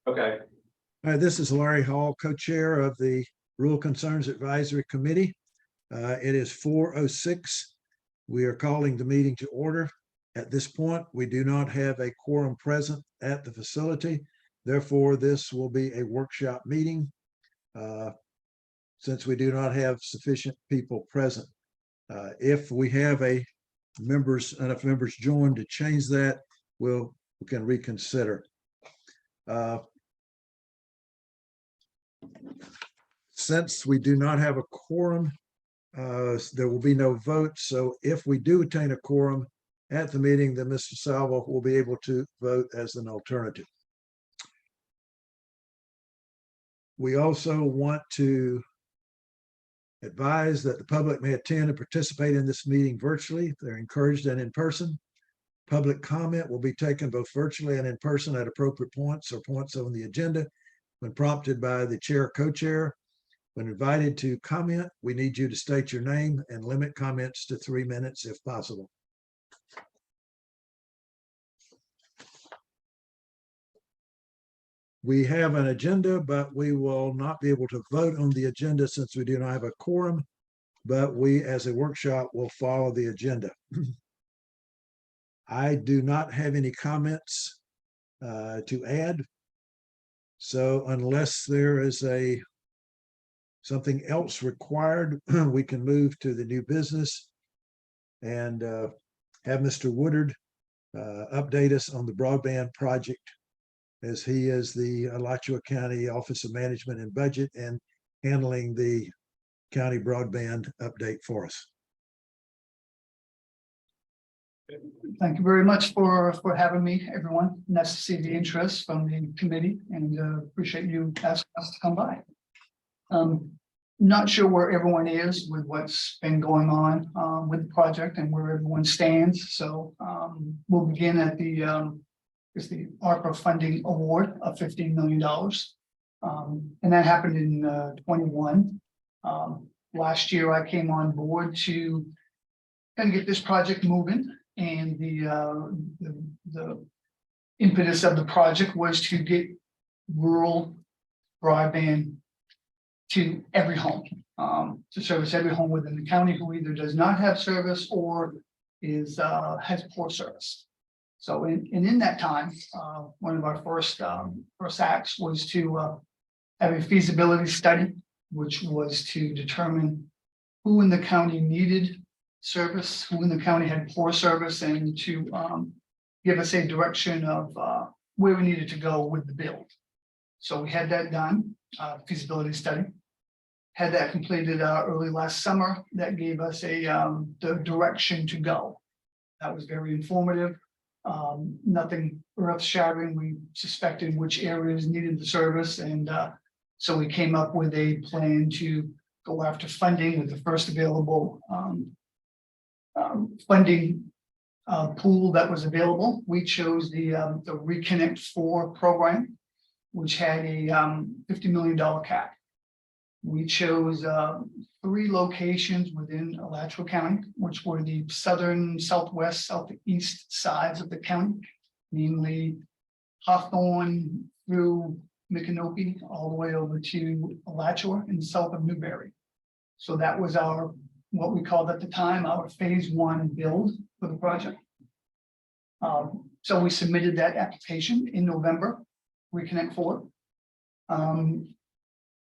Okay. This is Larry Hall, co-chair of the Rural Concerns Advisory Committee. It is 4:06. We are calling the meeting to order. At this point, we do not have a quorum present at the facility. Therefore, this will be a workshop meeting since we do not have sufficient people present. If we have enough members join to change that, we can reconsider. Since we do not have a quorum, there will be no vote. So if we do attain a quorum at the meeting, then Mr. Salvo will be able to vote as an alternative. We also want to advise that the public may attend and participate in this meeting virtually. They're encouraged and in person. Public comment will be taken both virtually and in person at appropriate points or points on the agenda when prompted by the chair, co-chair. When invited to comment, we need you to state your name and limit comments to 3 minutes if possible. We have an agenda, but we will not be able to vote on the agenda since we do not have a quorum, but we as a workshop will follow the agenda. I do not have any comments to add. So unless there is something else required, we can move to the new business and have Mr. Woodard update us on the broadband project, as he is the Alachua County Office of Management and Budget and handling the county broadband update for us. Thank you very much for having me, everyone. Nice to see the interest from the committee, and appreciate you asking us to come by. Not sure where everyone is with what's been going on with the project and where everyone stands. So we'll begin at the ARPA funding award of $15 million. And that happened in 21. Last year, I came on board to kind of get this project moving. And the impetus of the project was to get rural broadband to every home, to service every home within the county who either does not have service or has poor service. So in that time, one of our first acts was to have a feasibility study, which was to determine who in the county needed service, who in the county had poor service, and to give us a direction of where we needed to go with the build. So we had that done, feasibility study, had that completed early last summer. That gave us the direction to go. That was very informative. Nothing earth shattering. We suspected which areas needed the service, and so we came up with a plan to go after funding with the first available funding pool that was available. We chose the Reconnect 4 program, which had a $50 million cap. We chose 3 locations within Alachua County, which were the southern, southwest, southeast sides of the county, namely Hawthorne through Micanopy, all the way over to Alachua and south of Newberry. So that was what we called at the time our phase 1 build for the project. So we submitted that application in November, Reconnect 4.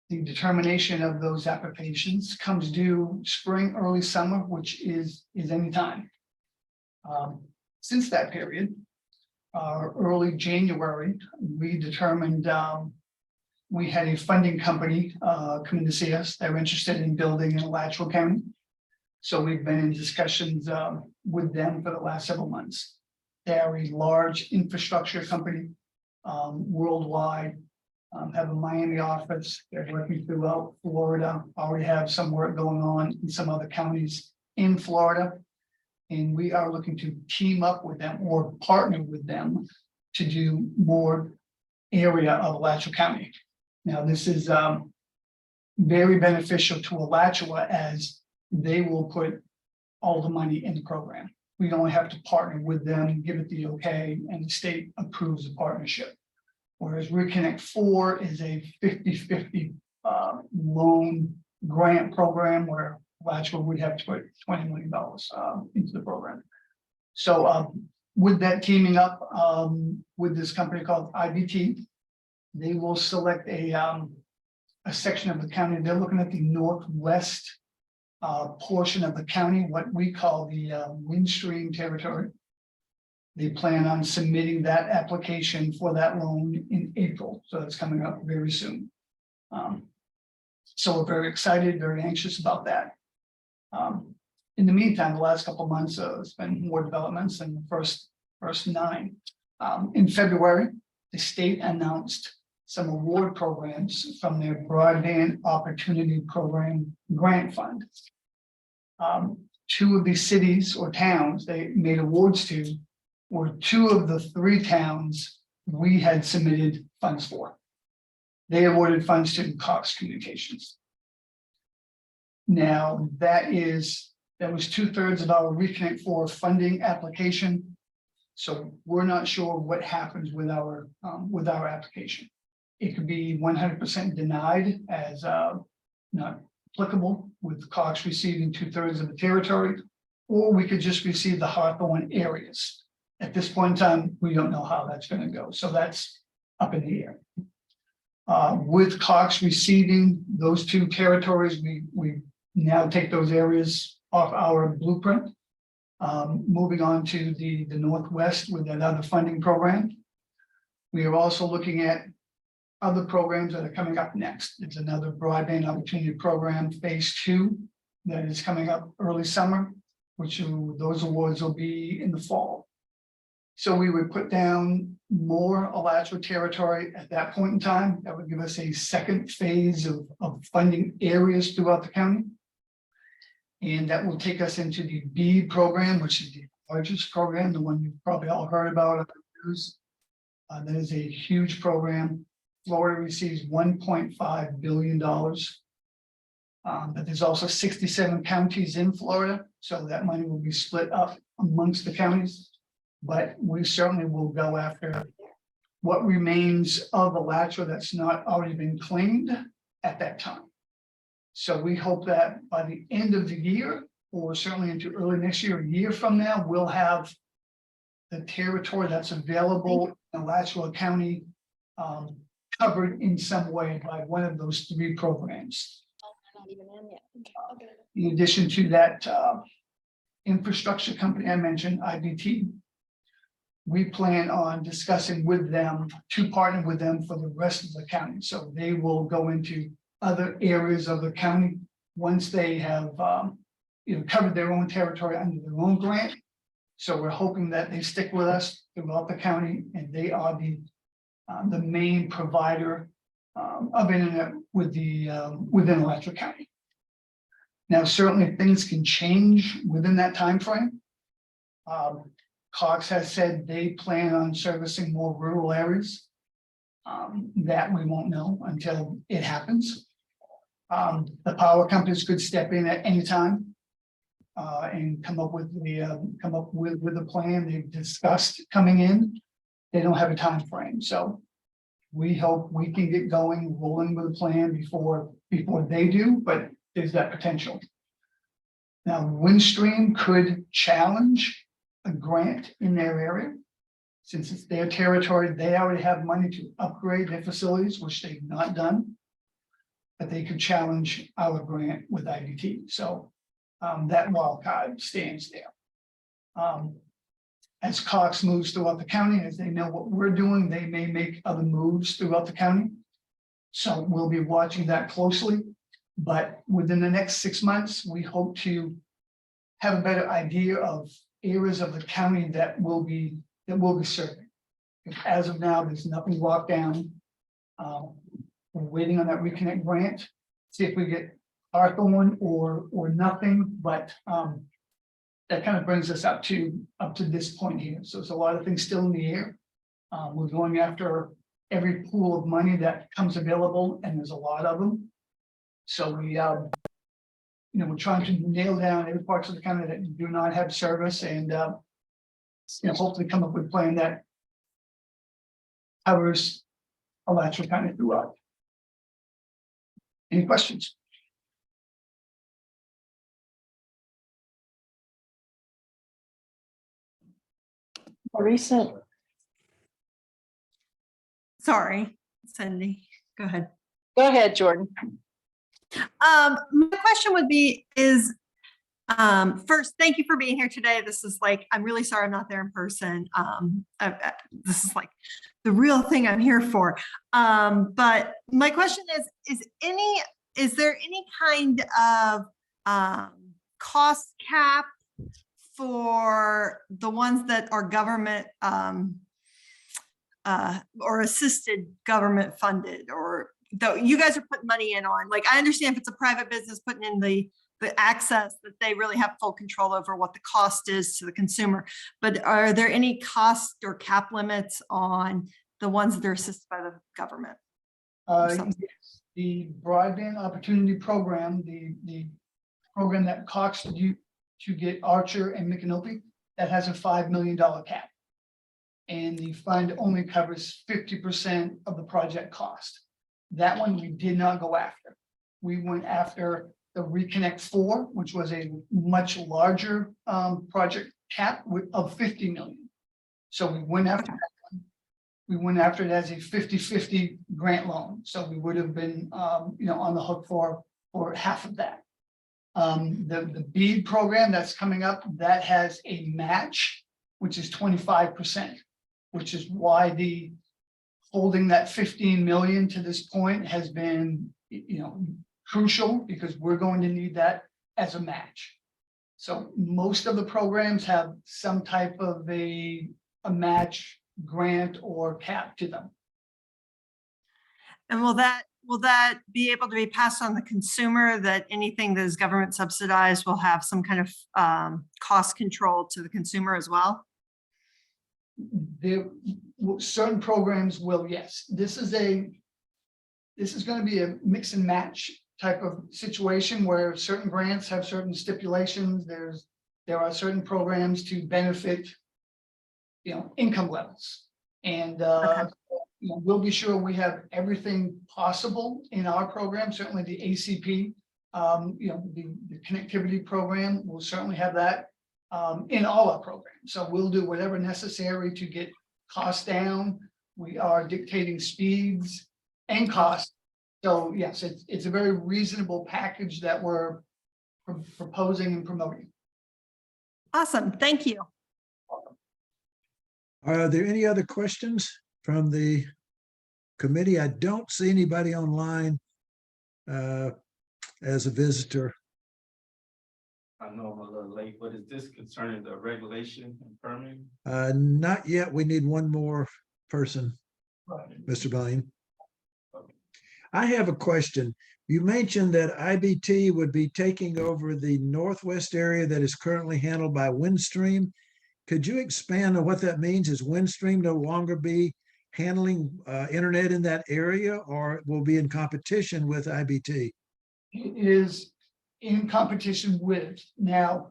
The determination of those applications comes due spring, early summer, which is any time. Since that period, early January, we determined we had a funding company come in to see us. They're interested in building in Alachua County. So we've been in discussions with them for the last several months. They are a large infrastructure company worldwide, have a Miami office. They're working throughout Florida, already have some work going on in some other counties in Florida. And we are looking to team up with them or partner with them to do more area of Alachua County. Now, this is very beneficial to Alachua, as they will put all the money in the program. We don't have to partner with them, give it the okay, and the state approves the partnership. Whereas Reconnect 4 is a 50-50 loan grant program where Alachua would have to put $20 million into the program. So with that teaming up with this company called IBT, they will select a section of the county. They're looking at the northwest portion of the county, what we call the Windstream territory. They plan on submitting that application for that loan in April, so it's coming up very soon. So we're very excited, very anxious about that. In the meantime, the last couple of months, it's been more developments than the first 9. In February, the state announced some award programs from their Broadband Opportunity Program grant fund. 2 of these cities or towns they made awards to were 2 of the 3 towns we had submitted funds for. They awarded funds to Cox Communications. Now that was 2/3 of our Reconnect 4 funding application. So we're not sure what happens with our application. It could be 100% denied as not applicable, with Cox receiving 2/3 of the territory, or we could just receive the Hawthorne areas. At this point in time, we don't know how that's going to go. So that's up in the air. With Cox receiving those 2 territories, we now take those areas off our blueprint. Moving on to the Northwest with another funding program. We are also looking at other programs that are coming up next. There's another Broadband Opportunity Program, phase 2, that is coming up early summer, those awards will be in the fall. So we would put down more Alachua territory at that point in time. That would give us a second phase of funding areas throughout the county. And that will take us into the B program, which is the largest program, the one you've probably all heard about on the news. That is a huge program. Florida receives $1.5 billion. But there's also 67 counties in Florida, so that money will be split up amongst the counties. But we certainly will go after what remains of Alachua that's not already been claimed at that time. So we hope that by the end of the year, or certainly into early next year, a year from now, we'll have the territory that's available in Alachua County covered in some way by one of those 3 programs. In addition to that infrastructure company I mentioned, IBT, we plan on discussing with them to partner with them for the rest of the county. So they will go into other areas of the county once they have covered their own territory under their own grant. So we're hoping that they stick with us throughout the county, and they are the main provider of internet within Alachua County. Now, certainly things can change within that time frame. Cox has said they plan on servicing more rural areas. That we won't know until it happens. The power companies could step in at any time and come up with the plan they've discussed coming in. They don't have a time frame, so we hope we can get rolling with the plan before they do. But there's that potential. Now, Windstream could challenge a grant in their area. Since it's their territory, they already have money to upgrade their facilities, which they've not done. But they could challenge our grant with IDT. So that wild card stands there. As Cox moves throughout the county, as they know what we're doing, they may make other moves throughout the county. So we'll be watching that closely. But within the next 6 months, we hope to have a better idea of areas of the county that will be serving. As of now, there's nothing locked down. We're waiting on that Reconnect grant, see if we get Hawthorne or nothing, but that kind of brings us up to this point here. So there's a lot of things still in the air. We're going after every pool of money that comes available, and there's a lot of them. So we're trying to nail down every parts of the county that do not have service, and hopefully come up with a plan that covers Alachua County throughout. Any questions? Recent. Sorry, Cindy, go ahead. Go ahead, Jordan. My question would be first, thank you for being here today. This is like, I'm really sorry I'm not there in person. This is like the real thing I'm here for. But my question is there any kind of cost cap for the ones that are government or assisted government funded, or though you guys are putting money in on? Like, I understand if it's a private business putting in the access, that they really have full control over what the cost is to the consumer. But are there any cost or cap limits on the ones that are assisted by the government? Yes, the Broadband Opportunity Program, the program that Cox you to get Archer and Micanopy, that has a $5 million cap. And the fund only covers 50% of the project cost. That one we did not go after. We went after the Reconnect 4, which was a much larger project cap of 50 million. So we went after that one. We went after it as a 50-50 grant loan. So we would have been on the hook for half of that. The BEAD program that's coming up, that has a match, which is 25%, which is why the holding that 15 million to this point has been, crucial, because we're going to need that as a match. So most of the programs have some type of a match grant or cap to them. And will that be able to be passed on the consumer, that anything that is government subsidized will have some kind of cost control to the consumer as well? There certain programs will, yes. This is going to be a mix and match type of situation where certain grants have certain stipulations. There are certain programs to benefit, income levels, and we'll be sure we have everything possible in our program. Certainly the ACP, the connectivity program, will certainly have that in all our programs. So we'll do whatever necessary to get costs down. We are dictating speeds and costs. So yes, it's a very reasonable package that we're proposing and promoting. Awesome, thank you. Are there any other questions from the committee? I don't see anybody online as a visitor. I know I'm a little late, but is this concerning the regulation and permitting? Not yet. We need one more person, Right. Mr. Blaine. Okay. I have a question. You mentioned that IBT would be taking over the northwest area that is currently handled by Windstream. Could you expand on what that means? Is Windstream no longer be handling internet in that area, or will be in competition with IBT? It is in competition with. Now,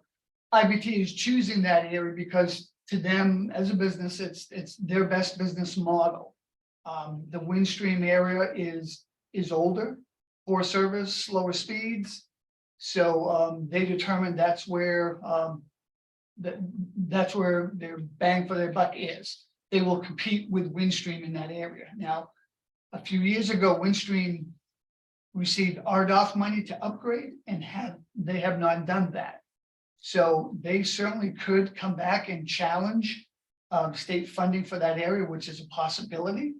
IBT is choosing that area because to them as a business, it's their best business model. The Windstream area is older, poor service, slower speeds. So they determined that's where that's where their bang for their buck is. They will compete with Windstream in that area. Now, a few years ago, Windstream received RDOF money to upgrade, and they have not done that. So they certainly could come back and challenge state funding for that area, which is a possibility.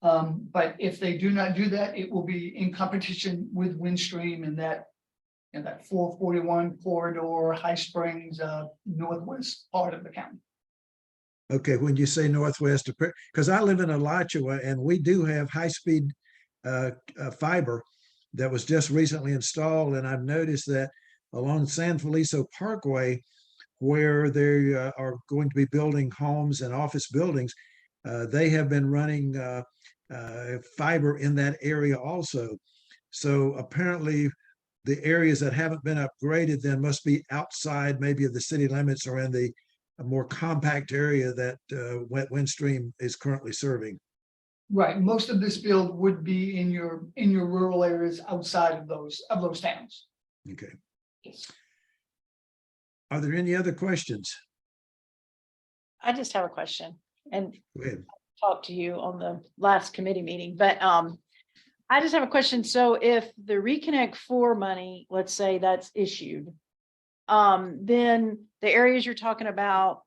But if they do not do that, it will be in competition with Windstream in that 441 corridor, High Springs, northwest part of the county. Okay, when you say northwest, because I live in Alachua and we do have high-speed fiber that was just recently installed, and I've noticed that along San Felicio Parkway, where they are going to be building homes and office buildings, they have been running fiber in that area also. So apparently the areas that haven't been upgraded then must be outside maybe of the city limits or in the more compact area that Windstream is currently serving. Right, most of this build would be in your rural areas outside of those towns. Okay. Yes. Are there any other questions? I just have a question and Go ahead. talked to you on the last committee meeting, but I just have a question. So if the Reconnect 4 money, let's say that's issued, then the areas you're talking about,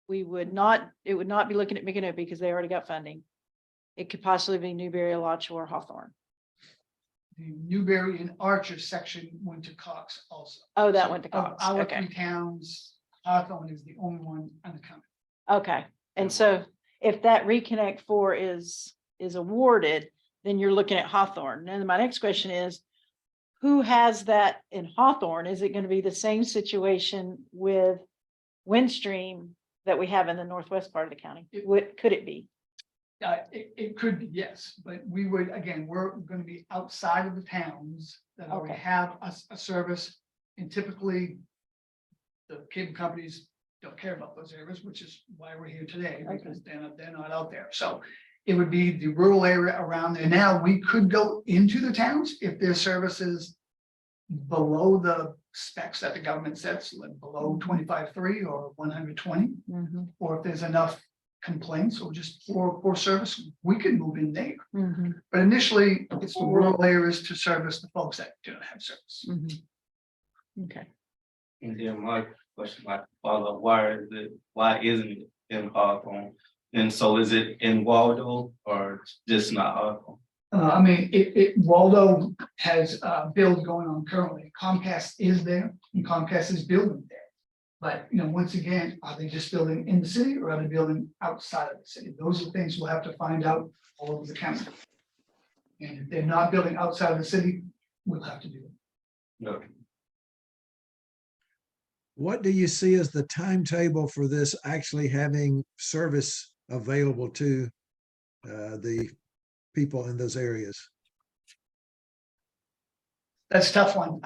it would not be looking at Micanopy because they already got funding. It could possibly be Newberry, Alachua, or Hawthorne. The Newberry and Archer section went to Cox also. Oh, that went to Of Cox. our Okay. 3 towns, Hawthorne is the only one unaccounted. Okay. And so if that Reconnect 4 is awarded, then you're looking at Hawthorne. And my next question is, who has that in Hawthorne? Is it going to be the same situation with Windstream that we have in the northwest part of the county? Could it be? It could be, yes, but we would, again, we're going to be outside of the towns that already Okay. have a service. And typically, the cable companies don't care about those areas, which is why we're here today, because they're not out there. So it would be the rural area around there. Now, we could go into the towns if their service is below the specs that the government sets, like below 25.3 or 120, Mhm, or if there's enough complaints or just poor service, we could move in there. mhm, But initially, it's the rural areas to service the folks that do not have service. mhm. Okay. And then my question, like follow up, why isn't it in Hawthorne? And so is it in Waldo or just not Hawthorne? I mean, Waldo has build going on currently. Comcast is there and Comcast is building there. But, once again, are they just building in the city or are they building outside of the city? Those are things we'll have to find out all over the county. And if they're not building outside of the city, we'll have to do it. No. What do you see as the timetable for this actually having service available to the people in those areas? That's a tough one.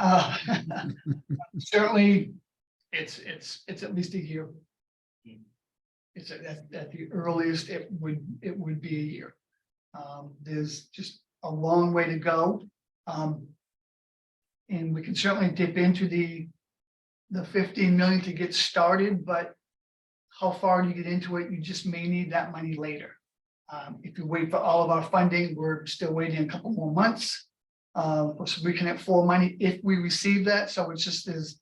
Certainly, it's at least a year. It's at the earliest, it would be a year. There's just a long way to go. And we can certainly dip into the 15 million to get started, but how far do you get into it? You just may need that money later. If you wait for all of our funding, we're still waiting a couple more months. For some Reconnect 4 money if we receive that. So it's just there's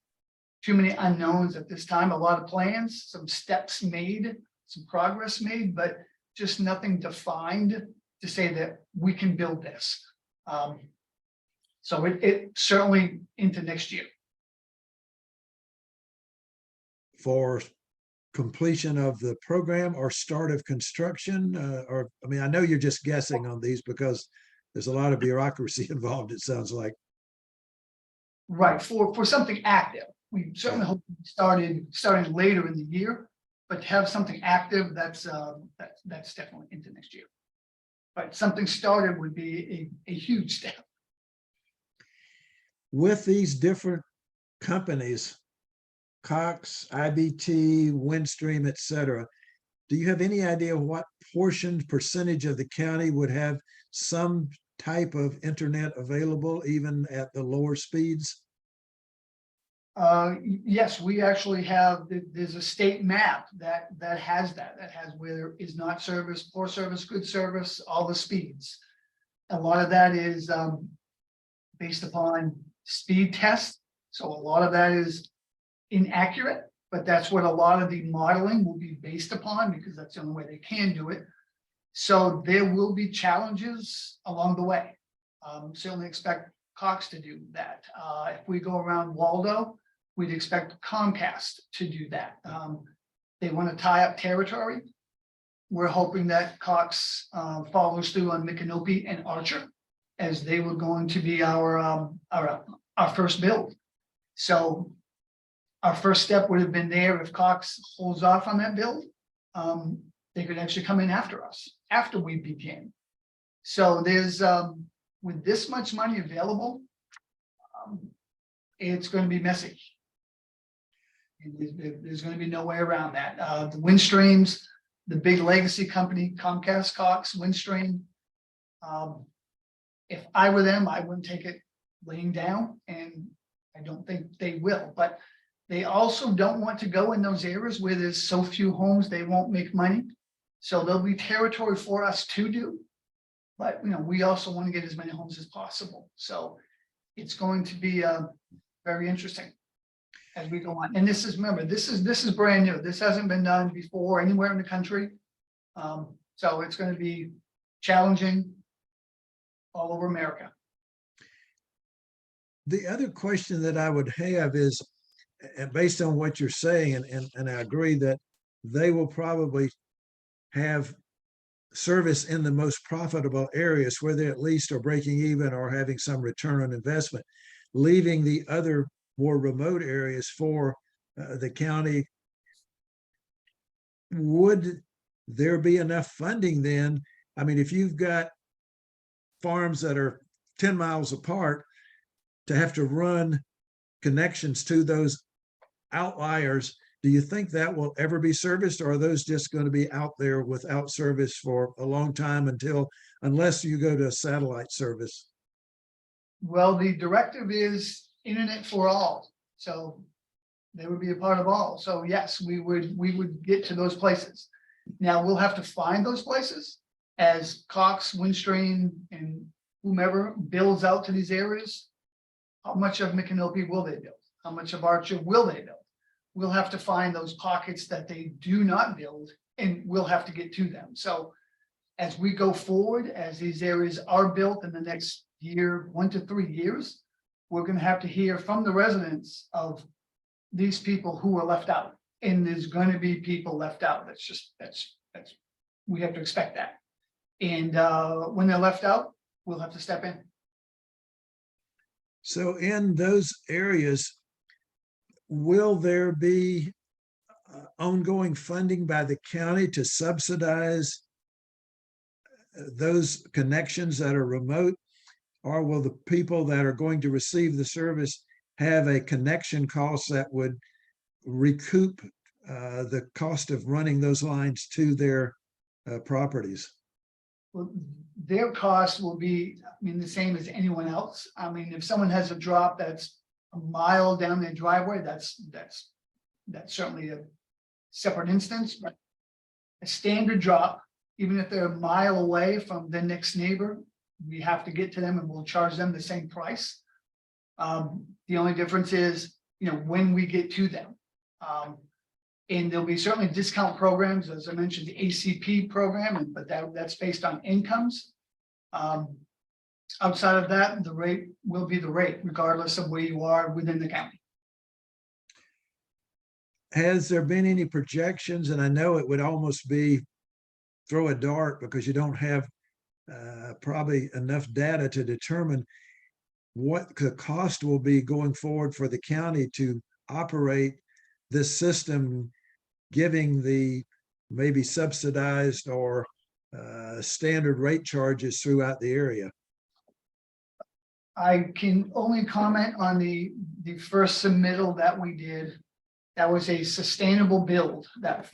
too many unknowns at this time. A lot of plans, some steps made, some progress made, but just nothing defined to say that we can build this. So it certainly into next year. For completion of the program or start of construction? Or, I mean, I know you're just guessing on these because there's a lot of bureaucracy involved, it sounds like. Right, for something active. We certainly hope starting later in the year, but to have something active, that's definitely into next year. But something started would be a huge step. With these different companies, Cox, IBT, Windstream, et cetera, do you have any idea what percentage of the county would have some type of internet available even at the lower speeds? Yes, we actually have, there's a state map that has where there is not service, poor service, good service, all the speeds. A lot of that is based upon speed tests. So a lot of that is inaccurate, but that's what a lot of the modeling will be based upon because that's the only way they can do it. So there will be challenges along the way. Certainly expect Cox to do that. If we go around Waldo, we'd expect Comcast to do that. They want to tie up territory. We're hoping that Cox follows through on Micanopy and Archer, as they were going to be our first build. So our first step would have been there if Cox holds off on that build. They could actually come in after us, after we begin. So there's with this much money available, it's going to be messy. There's going to be no way around that. The Windstreams, the big legacy company, Comcast, Cox, Windstream, If I were them, I wouldn't take it laying down, and I don't think they will, but they also don't want to go in those areas where there's so few homes, they won't make money. So there'll be territory for us to do. But, you know, we also want to get as many homes as possible. So it's going to be very interesting as we go on. And this is, remember, this is brand new. This hasn't been done before anywhere in the country. So it's going to be challenging all over America. The other question that I would have is, and based on what you're saying, and I agree that they will probably have service in the most profitable areas where they at least are breaking even or having some return on investment, leaving the other more remote areas for the county. Would there be enough funding then? I mean, if you've got farms that are 10 miles apart, to have to run connections to those outliers, do you think that will ever be serviced, or are those just going to be out there without service for a long time unless you go to a satellite service? Well, the directive is internet for all, so they would be a part of all. So yes, we would get to those places. Now we'll have to find those places as Cox, Windstream, and whomever builds out to these areas. How much of McAnilpy will they build? How much of Archer will they build? We'll have to find those pockets that they do not build, and we'll have to get to them. So as we go forward, as these areas are built in the next year, 1 to 3 years, we're going to have to hear from the residents of these people who are left out. And there's going to be people left out. That's we have to expect that. And when they're left out, we'll have to step in. So in those areas, will there be ongoing funding by the county to subsidize those connections that are remote? Or will the people that are going to receive the service have a connection cost that would recoup the cost of running those lines to their properties? Well, their cost will be, I mean, the same as anyone else. I mean, if someone has a drop that's a mile down their driveway, that's certainly a separate instance, but a standard drop, even if they're a mile away from the next neighbor, we have to get to them and we'll charge them the same price. The only difference is, you know, when we get to them. And there'll be certainly discount programs, as I mentioned, the ACP program, but that's based on incomes. Outside of that, the rate will be the rate, regardless of where you are within the county. Has there been any projections? And I know it would almost be throw a dart because you don't have probably enough data to determine what the cost will be going forward for the county to operate this system, giving the maybe subsidized or standard rate charges throughout the area. I can only comment on the first submittal that we did. That was a sustainable build. That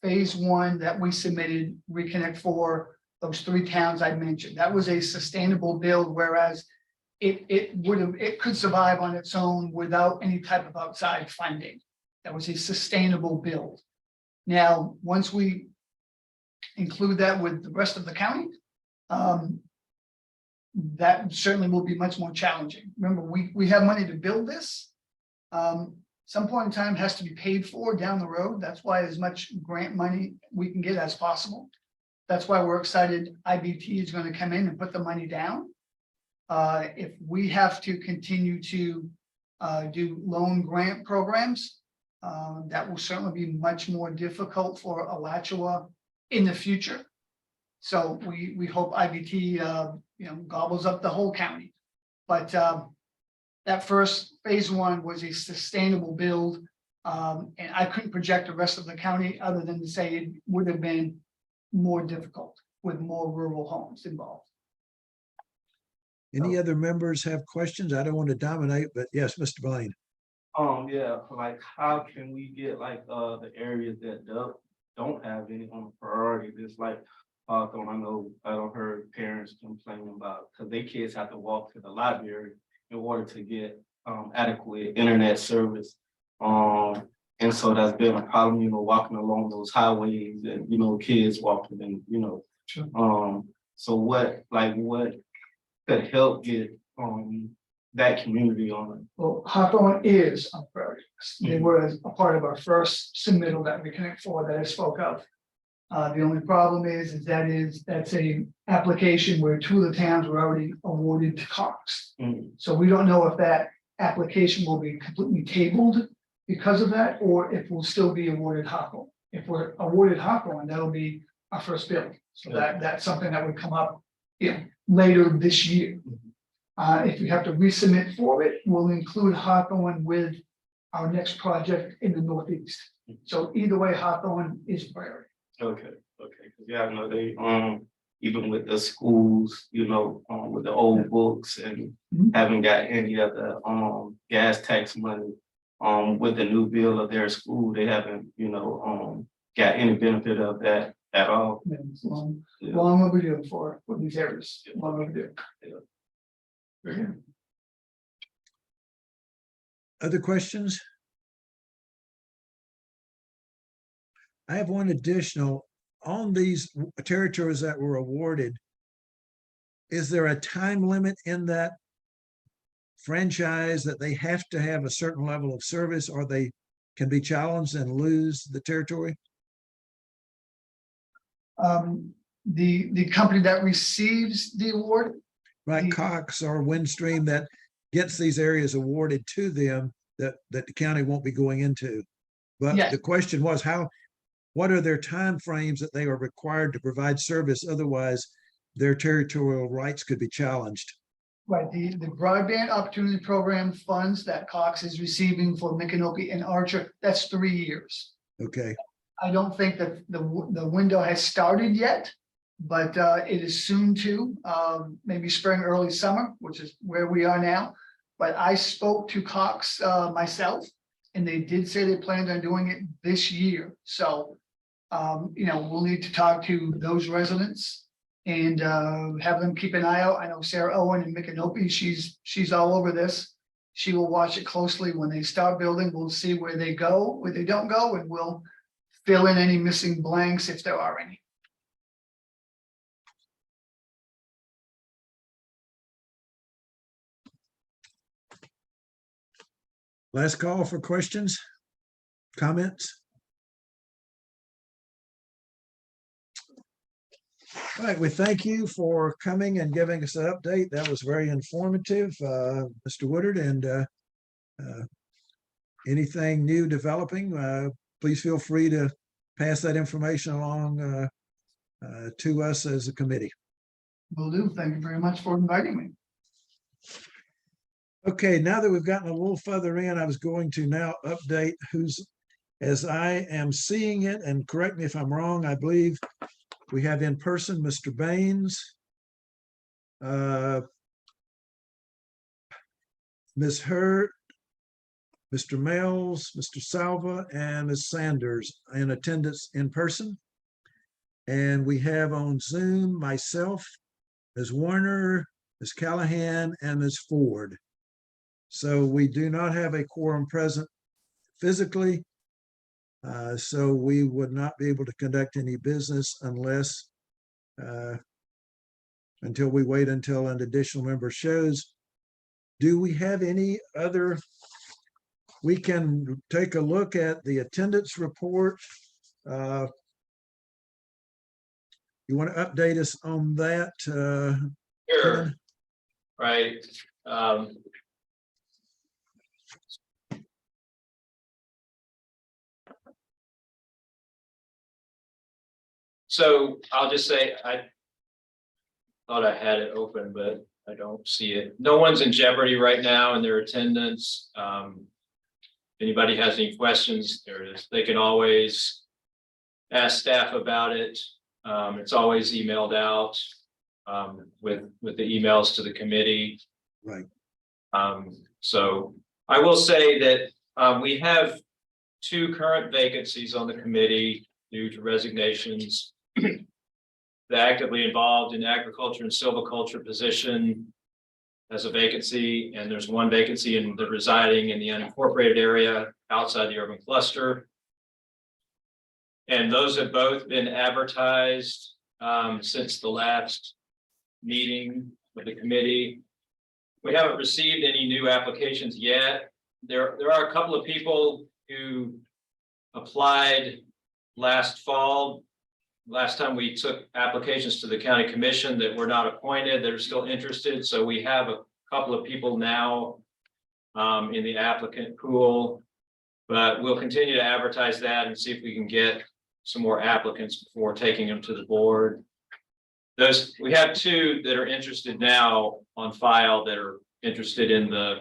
phase 1 that we submitted, Reconnect for those 3 towns I mentioned. That was a sustainable build, whereas it could survive on its own without any type of outside funding. That was a sustainable build. Now, once we include that with the rest of the county, that certainly will be much more challenging. Remember, we have money to build this. Some point in time has to be paid for down the road. That's why as much grant money we can get as possible. That's why we're excited IBT is going to come in and put the money down. If we have to continue to do loan grant programs, that will certainly be much more difficult for Alachua in the future. So we hope IBT gobbles up the whole county. But that first phase 1 was a sustainable build. And I couldn't project the rest of the county other than to say it would have been more difficult with more rural homes involved. Any other members have questions? I don't want to dominate, but yes, Mr. Blaine. Yeah, like how can we get like the areas that don't have any on priority? Just like Hawthorne, I don't heard parents complaining about, because their kids have to walk to the library in order to get adequate internet service. And so that's been a problem, walking along those highways and, kids walking and. Sure. So what could help get that community on? Well, Hawthorne is a priority. They were a part of our first submittal that we connect for that I spoke of. The only problem is that's a application where two of the towns were already awarded to Cox. So we don't know if that application will be completely tabled because of that, or if we'll still be awarded Hawthorne. If we're awarded Hawthorne, that'll be our first bill. So that's something that would come up, later this year. If we have to resubmit for it, we'll include Hawthorne with our next project in the Northeast. So either way, Hawthorne is priority. Okay, yeah, I know they, even with the schools, with the old books and haven't got any of the, gas tax money. With the new bill of their school, they haven't, got any benefit of that at all. And it's long Yeah. overdue for these areas, long overdue. Other questions? I have one additional. On these territories that were awarded, is there a time limit in that franchise that they have to have a certain level of service, or they can be challenged and lose the territory? The company that receives the award, Right, Cox or Windstream that gets these areas awarded to them that the county won't be going into. But Yes. the question was what are their timeframes that they are required to provide service? Otherwise, their territorial rights could be challenged. right, the broadband opportunity program funds that Cox is receiving for Micanopy and Archer, that's 3 years. Okay, I don't think that the window has started yet, but it is soon to, maybe spring, early summer, which is where we are now. But I spoke to Cox myself, and they did say they planned on doing it this year. So, we'll need to talk to those residents and have them keep an eye out. I know Sarah Owen in Micanopy, she's all over this. She will watch it closely when they start building. We'll see where they go, where they don't go, and we'll fill in any missing blanks if there are any. last call for questions, comments. All right, we thank you for coming and giving us an update. That was very informative, Mr. Woodard, and anything new developing, please feel free to pass that information along to us as a committee. Will do. Thank you very much for inviting me. Okay, now that we've gotten a little further in, I was going to now update who's, as I am seeing it, and correct me if I'm wrong, I believe we have in person Mr. Baines, Ms. Hurt, Mr. Mills, Mr. Salva, and Ms. Sanders in attendance in person. And we have on Zoom myself, Ms. Warner, Ms. Callahan, and Ms. Ford. So we do not have a quorum present physically. So we would not be able to conduct any business unless until we wait until an additional member shows. Do we have any other? We can take a look at the attendance report. You want to update us on that? Sure. Ken? Right. So I'll just say, I thought I had it open, but I don't see it. No one's in jeopardy right now in their attendance. If anybody has any questions, there it is. They can always ask staff about it. It's always emailed out with the emails to the committee. Right. So I will say that we have 2 current vacancies on the committee due to resignations. the actively involved in agriculture and silviculture position has a vacancy, and there's one vacancy in the residing in the unincorporated area outside the urban cluster. And those have both been advertised since the last meeting of the committee. We haven't received any new applications yet. There are a couple of people who applied last fall. Last time we took applications to the county commission that were not appointed, that are still interested. So we have a couple of people now in the applicant pool, but we'll continue to advertise that and see if we can get some more applicants before taking them to the board. We have two that are interested now on file that are interested in the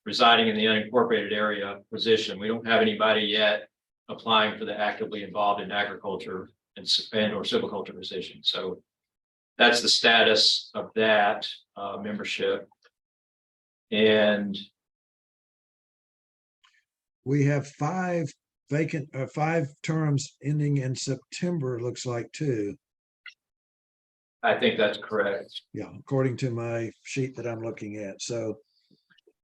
residing in the unincorporated area position. We don't have anybody yet applying for the actively involved in agriculture and or silviculture position. So that's the status of that membership. And We have 5 vacant, 5 terms ending in September, looks like too. I think that's correct. Yeah, according to my sheet that I'm looking at. So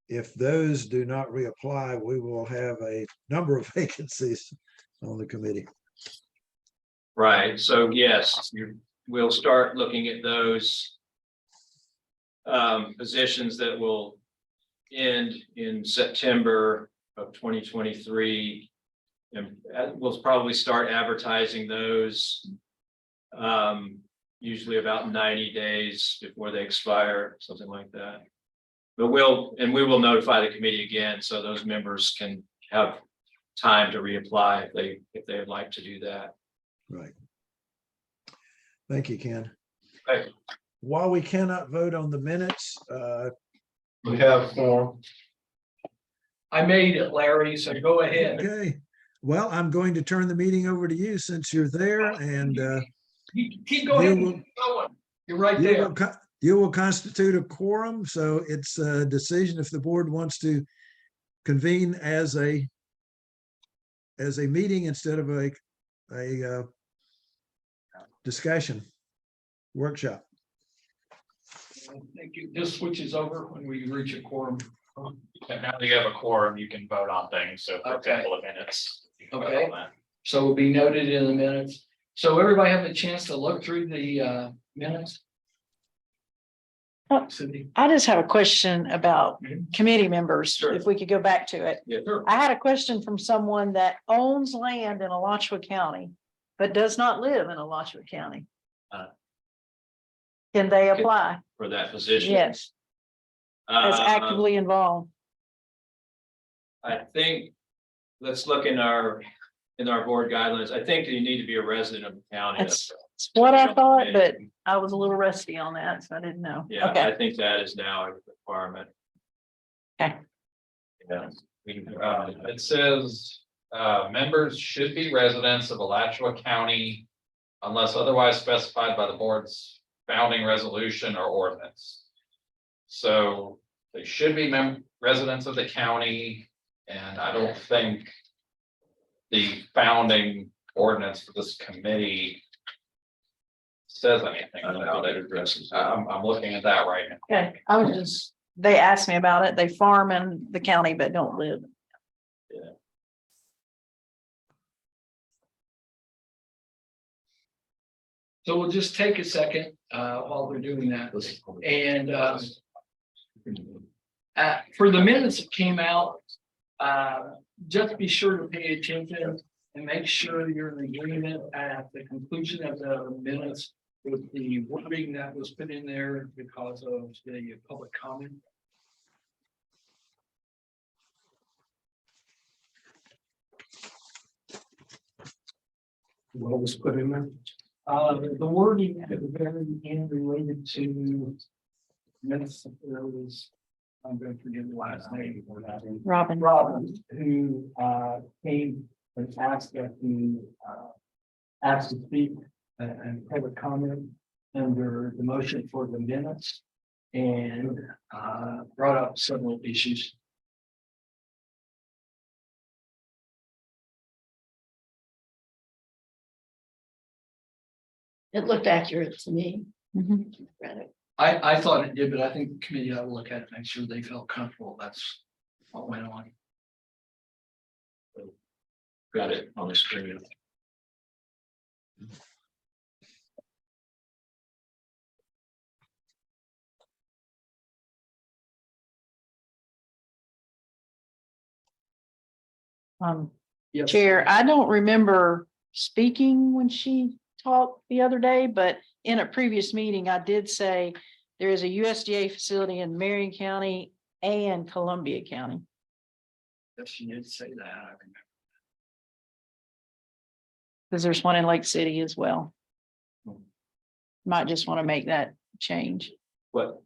if those do not reapply, we will have a number of vacancies on the committee. Right. So yes, we'll start looking at those positions that will end in September of 2023. And we'll probably start advertising those usually about 90 days before they expire, something like that. But we will notify the committee again, so those members can have time to reapply if they would like to do that. Right. Thank you, Ken. Okay. While we cannot vote on the minutes, We have form. I made it, Larry, so go ahead. okay. Well, I'm going to turn the meeting over to you since you're there, and Keep going. you will- You're right you there. will you will constitute a quorum, so it's a decision if the board wants to convene as a meeting instead of a discussion workshop. Thank you. This switches over when we reach a quorum. And now that you have a quorum, you can vote on things. So for Okay. example, the minutes. you can vote Okay. on that. So will be noted in the minutes. So everybody have a chance to look through the minutes? Oh. Cindy? I just have a question about Mhm. committee members, Sure. if we could go back to it. Yeah, sure. I had a question from someone that owns land in Alachua County, but does not live in Alachua County. Uh. Can they apply? For that position. Yes, as actively involved. I think, let's look in our board guidelines. I think you need to be a resident of the county. That's what I thought, but I was a little rusty on that, so I didn't know. Yeah, Okay, I think that is now a requirement. Okay. Yeah. It says, members should be residents of Alachua County unless otherwise specified by the board's founding resolution or ordinance. So they should be residents of the county, and I don't think the founding ordinance for this committee says anything about it. I'm looking at that right now. okay. I was just, they asked me about it. They farm in the county but don't live. So we'll just take a second while we're doing that. And for the minutes that came out, just be sure to pay attention and make sure you're in agreement at the conclusion of the minutes with the wording that was put in there because of the public comment. What was put in there? The wording at the very end related to minutes, there was, I'm going to forget the last name. Robin. Robin, who came and asked that the asked to speak and public comment under the motion for the minutes and brought up several issues. It looked accurate to me. Mhm. Read it. I thought it did, but I think the committee ought to look at it, make sure they felt comfortable. That's what went on. Got it on the screen. Yes. Chair, I don't remember speaking when she talked the other day, but in a previous meeting, I did say there is a USDA facility in Marion County and Columbia County. Yes, you did say that. I remember. Because there's one in Lake City as well. Hmm. Might just want to make that change. What,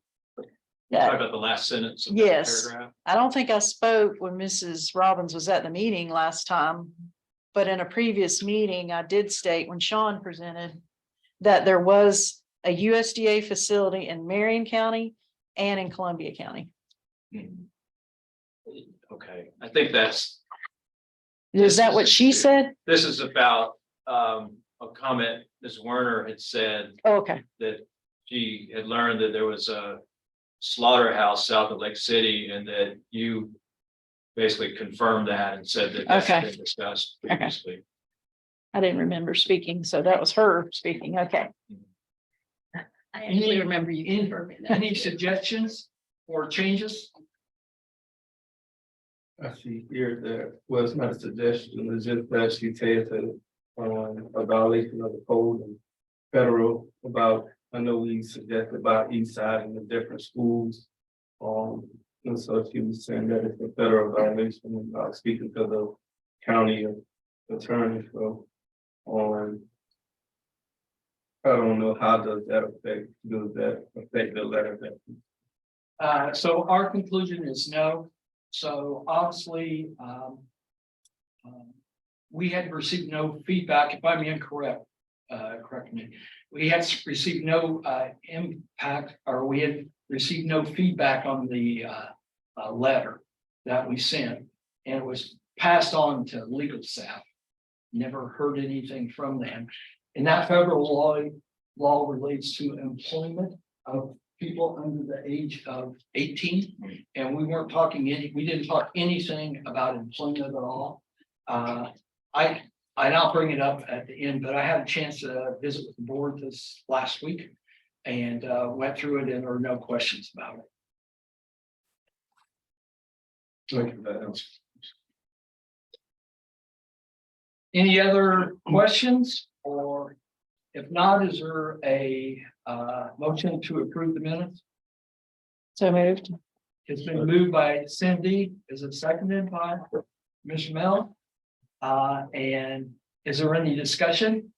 Yeah, talk about the last sentence of that Yes. paragraph? I don't think I spoke when Mrs. Robbins was at the meeting last time. But in a previous meeting, I did state when Sean presented that there was a USDA facility in Marion County and in Columbia County. Hmm. Okay, I think that's, Is that what she said? this is about a comment Ms. Werner had said Oh, okay, that she had learned that there was a slaughterhouse south of Lake City and that you basically confirmed that and said that that's Okay. been discussed Okay. previously. I didn't remember speaking, so that was her speaking. Okay. I actually remember you In- confirming that. Any suggestions or changes? I see here that, well, it's not a suggestion, it's just that she said that, a violation of the code and federal about, I know we suggested about east side and the different schools. And so she was saying that it's a federal violation, speaking to the county attorney, so, I don't know, how does that affect the letter that? So our conclusion is no. So obviously, we had received no feedback, if I'm incorrect, correct me. We had received no impact, or we had received no feedback on the letter that we sent. And it was passed on to legal staff. Never heard anything from them. And that federal law relates to employment of people under the age of 18. And we didn't talk anything about employment at all. I'll bring it up at the end, but I had a chance to visit with the board this last week and went through it, and there were no questions about it. Any other questions, or if not, is there a motion to approve the minutes? So moved. It's been moved by Cindy. Is it seconded by Ms. Mel? And is there any discussion?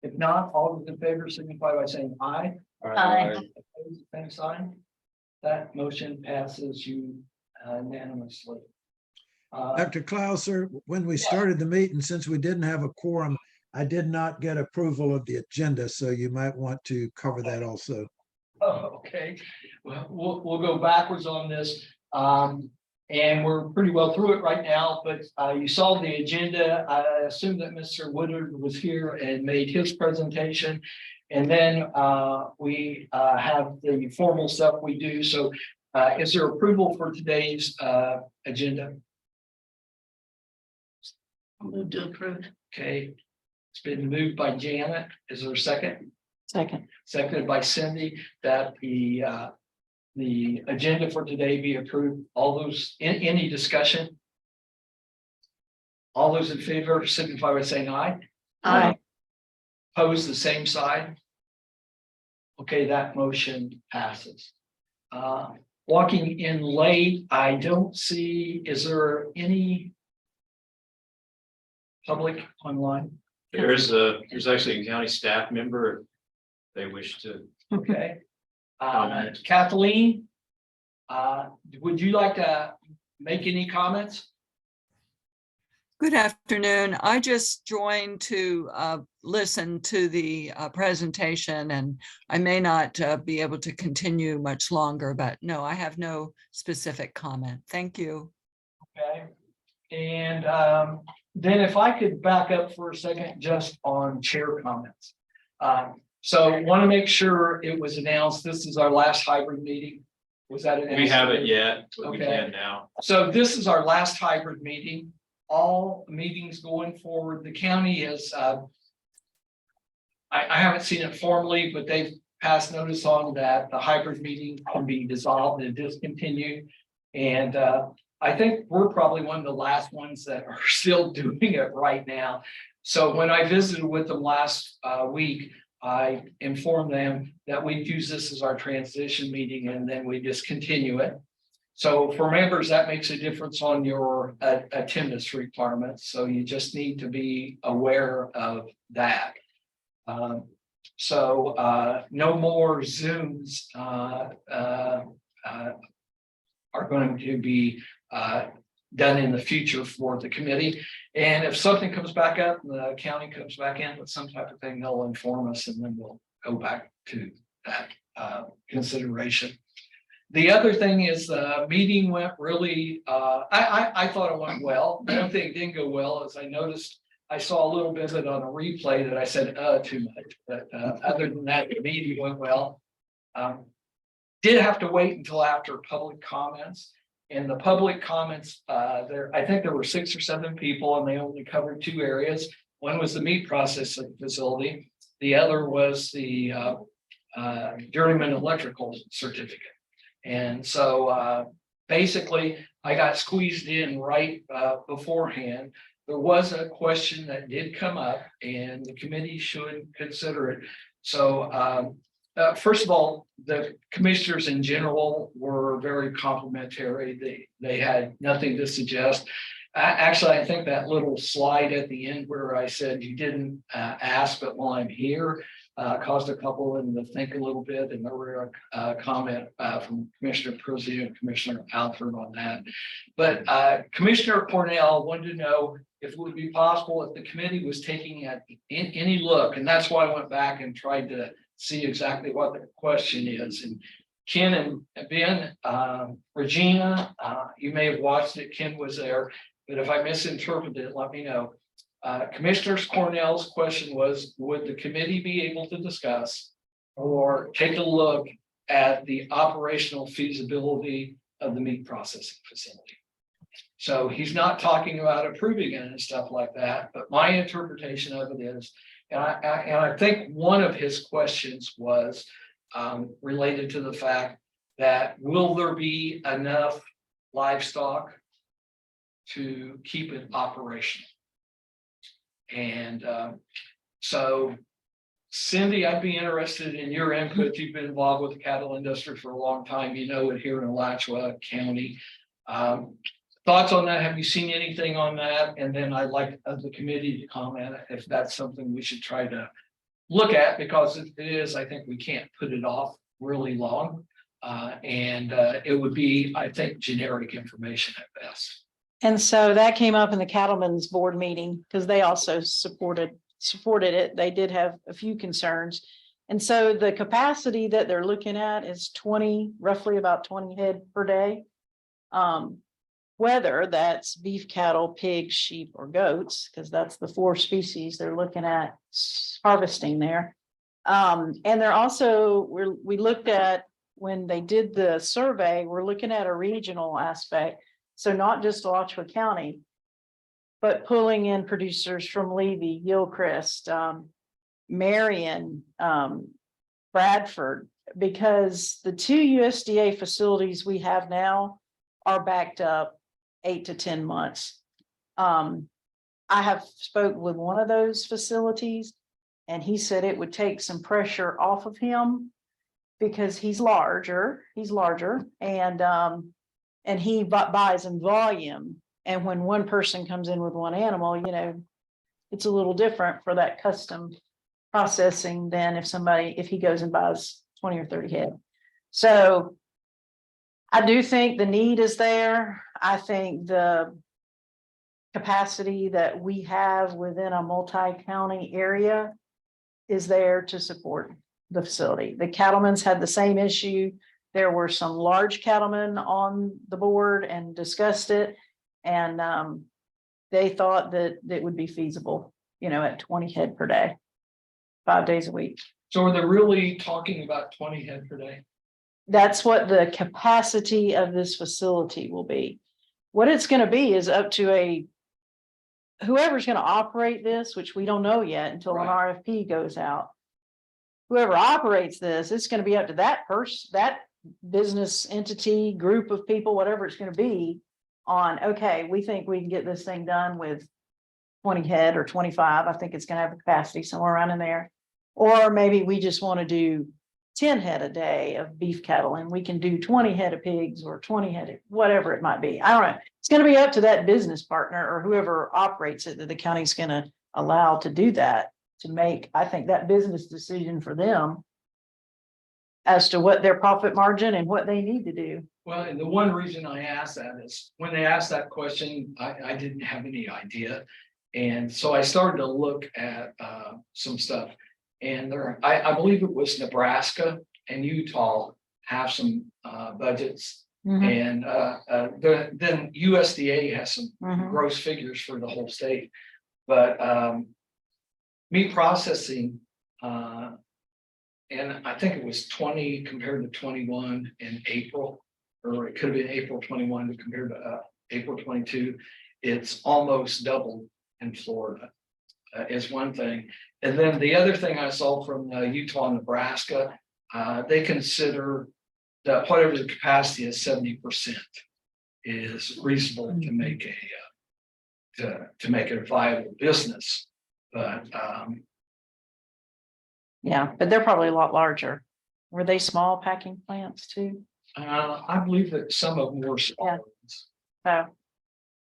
If not, all those in favor signify by saying aye. Aye. Opposed, same sign. That motion passes unanimously. Dr. Clauser, when we started the meeting, since we didn't have a quorum, I did not get approval of the agenda, so you might want to cover that also. Oh, okay, well, we'll go backwards on this. And we're pretty well through it right now, but you saw the agenda. I assume that Mr. Woodard was here and made his presentation. And then we have the formal stuff we do. So is there approval for today's agenda? I'll move to approve. Okay, it's been moved by Janet. Is there a second? Second. Seconded by Cindy, that the agenda for today be approved. All those, any discussion? All those in favor signify by saying aye. Aye. Pose the same side. Okay, that motion passes. Walking in late, I don't see, is there any public online? There's actually a county staff member, if they wish to. Okay. Kathleen, would you like to make any comments? Good afternoon. I just joined to listen to the presentation, and I may not be able to continue much longer, but no, I have no specific comment. Thank you. Okay. And Then if I could back up for a second, just on chair comments. So want to make sure it was announced, this is our last hybrid meeting. Was that announced? We haven't yet, but we Okay. can now. So this is our last hybrid meeting. All meetings going forward, the county is, I haven't seen it formally, but they've passed notice on that the hybrid meeting can be dissolved and discontinued. And I think we're probably one of the last ones that are still doing it right now. So when I visited with them last week, I informed them that we'd use this as our transition meeting and then we discontinue it. So for members, that makes a difference on your attendance requirements. So you just need to be aware of that. No more Zooms are going to be done in the future for the committee. And if something comes back up, the county comes back in with some type of thing, they'll inform us and then we'll go back to that consideration. The other thing is the meeting went really, I thought it went well. One thing that didn't go well is I noticed, I saw a little bit of it on a replay that I said too much, but other than that, the meeting went well. Did have to wait until after public comments. And the public comments, I think there were 6 or 7 people and they only covered 2 areas. One was the meat processing facility. The other was the journeyman electrical certificate. And so basically I got squeezed in right beforehand. There was a question that did come up and the committee should consider it. So first of all, the commissioners in general were very complimentary. They had nothing to suggest. Actually, I think that little slide at the end where I said you didn't ask, but while I'm here, caused a couple of them to think a little bit. And there were a comment from Commissioner Pruzzi and Commissioner Alford on that. But Commissioner Cornell wanted to know if it would be possible if the committee was taking any look. And that's why I went back and tried to see exactly what the question is. And Ken and Ben, Regina, you may have watched it. Ken was there, but if I misinterpreted it, let me know. Commissioner Cornell's question was, would the committee be able to discuss or take a look at the operational feasibility of the meat processing facility? So he's not talking about approving it and stuff like that, but my interpretation of it is, and I think one of his questions was related to the fact that will there be enough livestock to keep it operational? And so Cindy, I'd be interested in your input. You've been involved with the cattle industry for a long time. You know it here in Alachua County. Thoughts on that? Have you seen anything on that? And then I'd like the committee to comment if that's something we should try to look at, because if it is, I think we can't put it off really long. And it would be, I think, generic information at best. And so that came up in the Cattlemen's Board meeting because they also supported it. They did have a few concerns. And so the capacity that they're looking at is roughly about 20 head per day. Whether that's beef cattle, pigs, sheep, or goats, because that's the 4 species they're looking at harvesting there. And they're also, we looked at when they did the survey, we're looking at a regional aspect. So not just Alachua County, but pulling in producers from Levy, Gilchrist, Marion, Bradford, because the 2 USDA facilities we have now are backed up 8 to 10 months. I have spoke with one of those facilities and he said it would take some pressure off of him because he's larger and he buys in volume. And when one person comes in with one animal, you know, it's a little different for that custom processing than if he goes and buys 20 or 30 head. So I do think the need is there. I think the capacity that we have within a multi-county area is there to support the facility. The cattlemen's had the same issue. There were some large cattlemen on the board and discussed it. And they thought that it would be feasible, at 20 head per day, 5 days a week. So are they really talking about 20 head per day? That's what the capacity of this facility will be. What it's gonna be is up to whoever's gonna operate this, which we don't know yet until an Right. RFP goes out. Whoever operates this, it's gonna be up to that person, that business entity, group of people, whatever it's gonna be. On, okay, we think we can get this thing done with 20 head or 25. I think it's gonna have a capacity somewhere around in there. Or maybe we just want to do 10 head a day of beef cattle and we can do 20 head of pigs or 20 head, whatever it might be. I don't know. It's gonna be up to that business partner or whoever operates it that the county's gonna allow to do that, to make, I think, that business decision for them as to what their profit margin and what they need to do. Well, and the one reason I asked that is when they asked that question, I didn't have any idea. And so I started to look at some stuff. And I believe it was Nebraska and Utah have some budgets. And then USDA has some Mhm. gross figures for the whole state. But meat processing, and I think it was 20 compared to 21 in April, or it could have been April 21 compared to April 22. It's almost doubled in Florida, is one thing. And then the other thing I saw from Utah and Nebraska, they consider that whatever the capacity is, 70% is reasonable to make to make it a viable business. But Yeah, but they're probably a lot larger. Were they small packing plants too? I believe that some of them were small.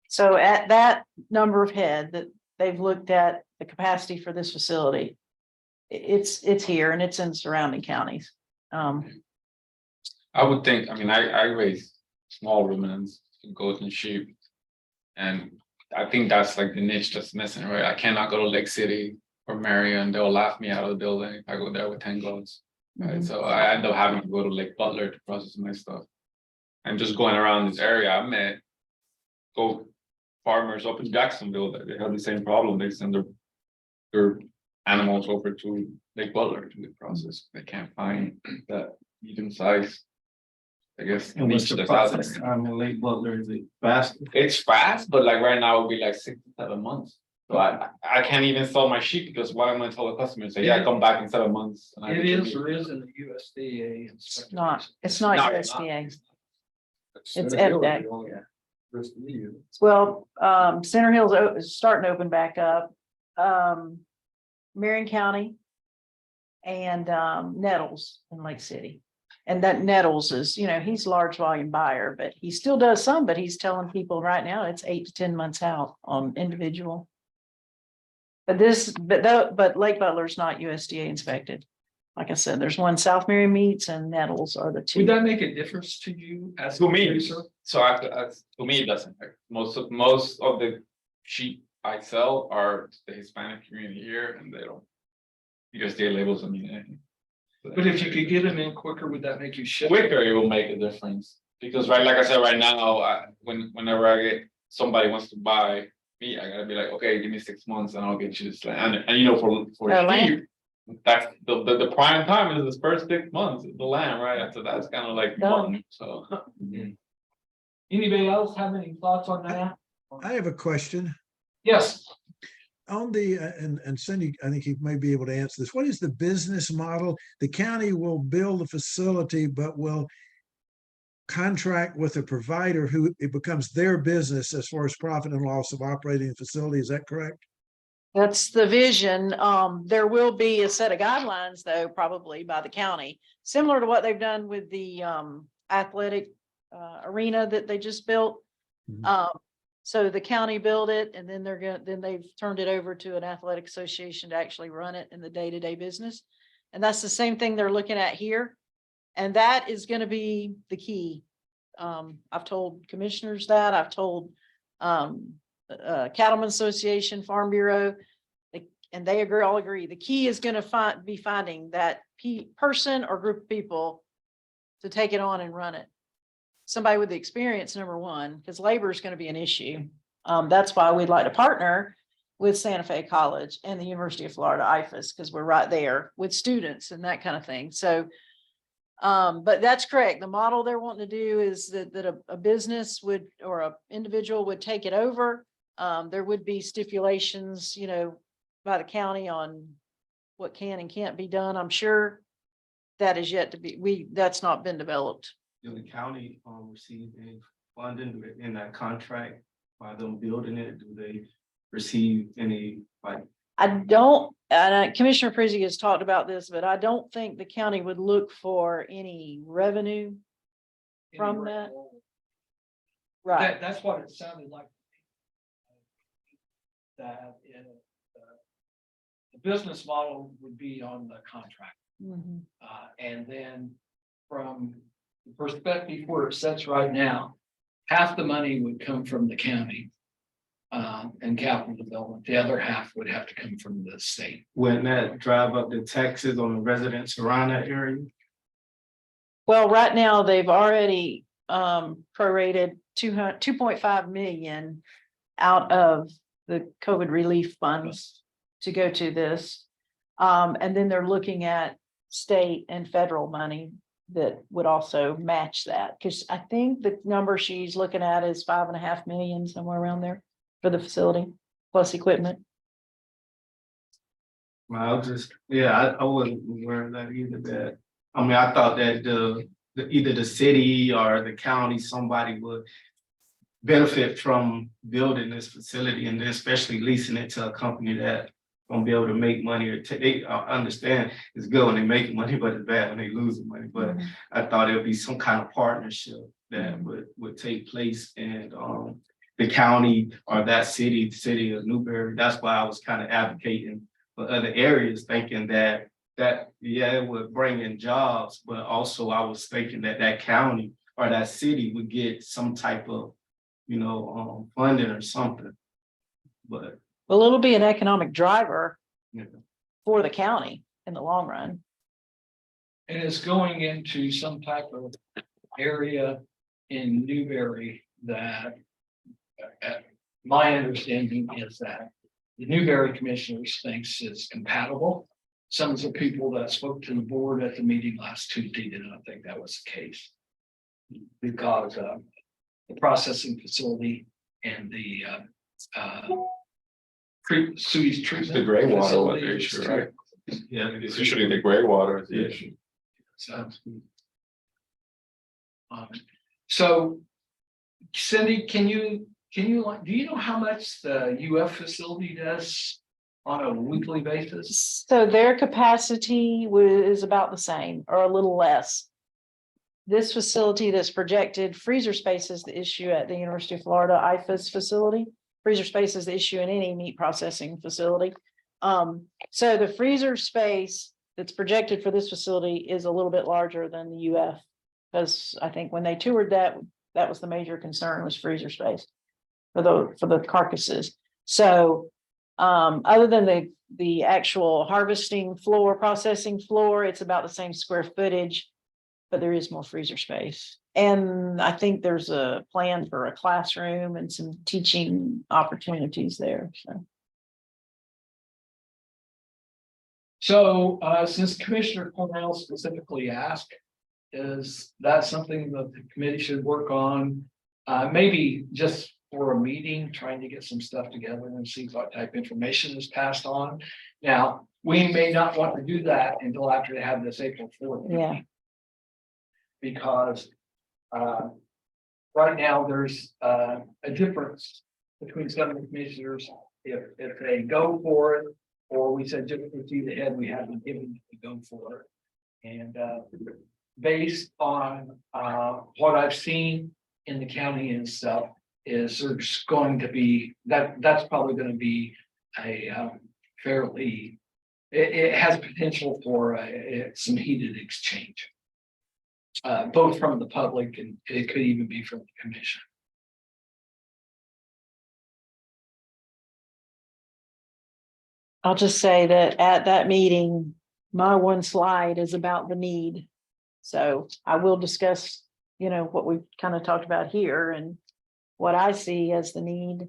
So at that number of head that they've looked at the capacity for this facility, it's here and it's in surrounding counties. I would think, I mean, I raise small ruminants, goats and sheep. And I think that's like the niche that's missing, right? I cannot go to Lake City or Marion, they'll laugh me out of the building if I go there with 10 goats. Right, so I end up having to go to Lake Butler to process my stuff. And just going around this area, I met goat farmers up in Jacksonville that they have the same problem. They send their animals over to Lake Butler to be processed. They can't find that medium size. I guess. And what's niche the that's out there. process time in Lake Butler? Is it fast? It's fast, but like right now it'll be like 6 to 7 months. So I can't even sell my sheep because what I'm gonna tell the customer is say, yeah, come back in 7 months. And I It get your is meat. or isn't a USDA. It's not USDA. It's Center EdTech. Hill, yeah. Well, Center Hill's is starting to open back up. Marion County and Nettles in Lake City. And that Nettles is, he's a large volume buyer, but he still does some, but he's telling people right now it's 8 to 10 months out on individual. But Lake Butler's not USDA inspected. Like I said, there's one South Marion Meats and Nettles are the two. Would that make a difference to you as a To me, producer? so to me, it doesn't. Most of the sheep I sell are the Hispanic community here, and they don't. Because they labels them anything. But if you could get them in quicker, would that make you ship? Quicker, it will make a difference. Because like I said, right now, whenever I get somebody wants to buy meat, I gotta be like, okay, give me 6 months and I'll get you this land. And for lamb. sheep, that's the prime time is this first 6 months, the lamb, right? After that's kind of like Done. mutton, so. Anybody else have any thoughts on that? I have a question. Yes, On the, and Cindy, I think you may be able to answer this. What is the business model? The county will build a facility, but will contract with a provider who it becomes their business as far as profit and loss of operating the facility. Is that correct? That's the vision. There will be a set of guidelines though, probably by the county, similar to what they've done with the athletic arena that they just built. So the county built it and then then they've turned it over to an athletic association to actually run it in the day-to-day business. And that's the same thing they're looking at here. And that is going to be the key. I've told commissioners that, I've told Cattlemen Association, Farm Bureau, and they all agree. The key is going to be finding that person or group of people to take it on and run it. Somebody with the experience, number one, because labor is going to be an issue. That's why we'd like to partner with Santa Fe College and the University of Florida IFAS, because we're right there with students and that kind of thing. So, but that's correct. The model they're wanting to do is that a business would, or a individual would take it over. There would be stipulations, by the county on what can and can't be done. I'm sure that is yet to be, that's not been developed. Do the county receive any funding in that contract by them building it? Do they receive any like? I don't, and Commissioner Prizzi has talked about this, but I don't think the county would look for any revenue from that. Right. That's what it sounded like. That the business model would be on the contract. Mhm. And then from the perspective where it sits right now, half the money would come from the county and capital development. The other half would have to come from the state. Wouldn't that drive up the taxes on the residents around that area? Well, right now, they've already prorated 2.5 million out of the COVID relief funds to go to this. And then they're looking at state and federal money that would also match that. Because I think the number she's looking at is 5.5 million, somewhere around there for the facility, plus equipment. Well, I wasn't aware of that either. That, I mean, I thought that either the city or the county, somebody would benefit from building this facility, and then especially leasing it to a company that gonna be able to make money. Or they understand it's good when they make money, but it's bad when they lose money. But I thought it would be some kind of partnership that would take place, and the county or that city of Newberry. That's why I was kind of advocating for other areas, thinking that it would bring in jobs, but also I was thinking that county or that city would get some type of, funding or something. But Well, it'll be an economic driver yeah. for the county in the long run. And it's going into some type of area in Newberry that my understanding is that the Newberry Commissioners thinks is compatible. Some of the people that spoke to the board at the meeting last Tuesday did not think that was the case. Because the processing facility and the sewage It's treatment. the gray water was facility the is issue, too- right? Yeah, It's usually the gray water is the Yeah. issue. So Cindy, do you know how much the UF facility does on a weekly basis? So their capacity is about the same or a little less. This facility that's projected, freezer space is the issue at the University of Florida IFAS facility. Freezer space is the issue in any meat processing facility. So the freezer space that's projected for this facility is a little bit larger than the UF. Because I think when they toured that was the major concern, was freezer space for the carcasses. So other than the actual harvesting floor, processing floor, it's about the same square footage, but there is more freezer space. And I think there's a plan for a classroom and some teaching opportunities there. So since Commissioner Cornell specifically asked, is that something that the committee should work on? Maybe just for a meeting, trying to get some stuff together and see what type of information is passed on. Now, we may not want to do that until after they have this April 4th. Yeah. Because right now there's a difference between some of the commissioners. If they go for it, or we said just proceed ahead, we haven't given to go for it. And based on what I've seen in the county and stuff, is there's going to be that's probably going to be a fairly, it has potential for some heated exchange. Both from the public and it could even be from the commission. I'll just say that at that meeting, my one slide is about the need. So I will discuss, what we've kind of talked about here and what I see as the need.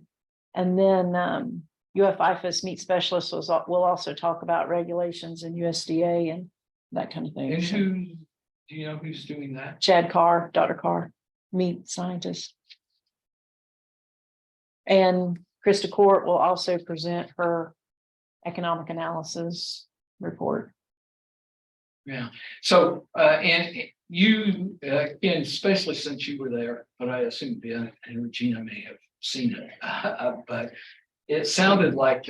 And then UFIFAS meat specialist will also talk about regulations and USDA and that kind of thing. And So, who, do you know who's doing that? Chad Carr, Dr. Carr, meat scientist. And Krista Court will also present her economic analysis report. Yeah, so, and you, again, especially since you were there, but I assume Ben and Regina may have seen it. But it sounded like